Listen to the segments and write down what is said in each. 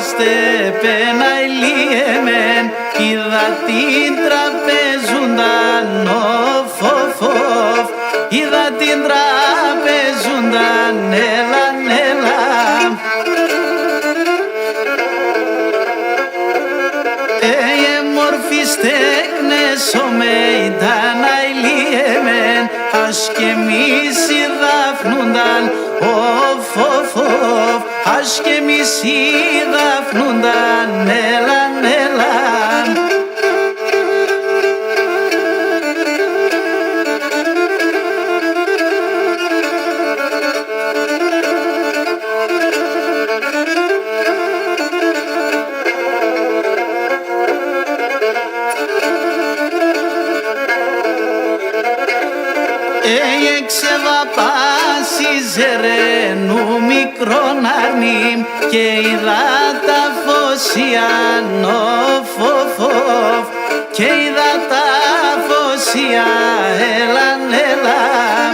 ώστε πένα ηλίεμεν, είδα την τραπεζούνταν, οφ, οφ, οφ, είδα την τραπεζούνταν, έλαν, έλαν. Μόρφη στέκνες όμε ήταν αηλίεμεν, ας και εμείς δαφνούνταν, οφ, οφ, οφ, ας και εμείς δαφνούνταν, έλαν, έλαν. Ξεβαπάσιζε ρε νου μικρόν αρνήμ και είδα τα φωσίαν, οφ, οφ, οφ, και είδα τα φωσία, έλαν, έλαν.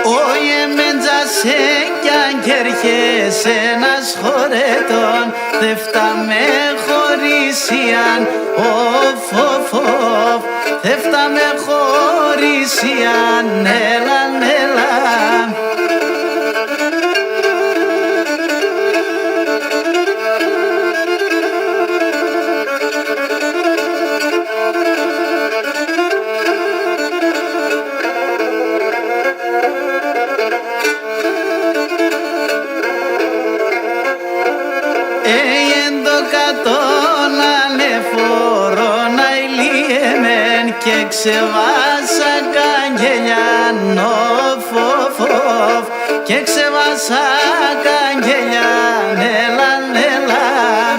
Όιε μεντζασέ κι αν κι έρχεσαι ένας χωρέτων, δε φτάμε χωρίσιαν, οφ, οφ, οφ, δε φτάμε χωρίσιαν, έλαν, έλαν. Και ξεβάσα καγγελιάν, οφ, οφ, οφ, και ξεβάσα καγγελιάν, έλαν, έλαν.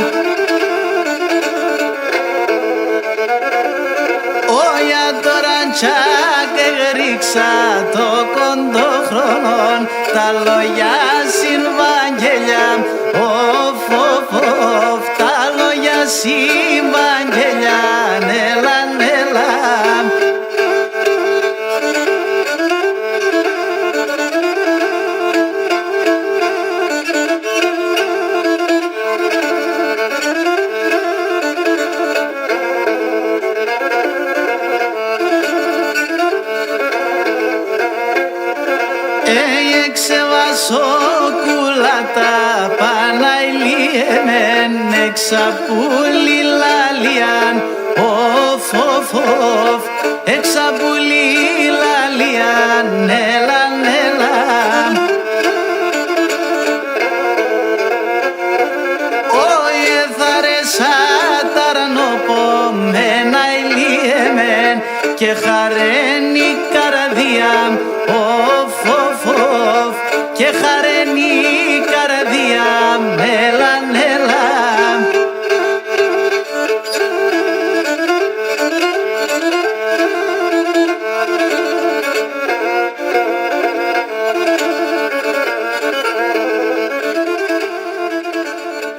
Όια τώρα τσάκ ρίξα το κοντόχρονον, τα λόγια συμβαγγελιά, οφ, οφ, οφ, τα λόγια συμβαγγελιά, έλαν, έλαν. Ξεβασόκουλατα παναηλίεμεν, εξαπούλη λαλιάν, οφ, οφ, οφ, εξαπούλη λαλιάν, έλαν, έλαν. Όιε θαρέσα ταρνοπομένα ηλίεμεν και χαραίνει καρδιά, οφ, οφ, οφ, και χαραίνει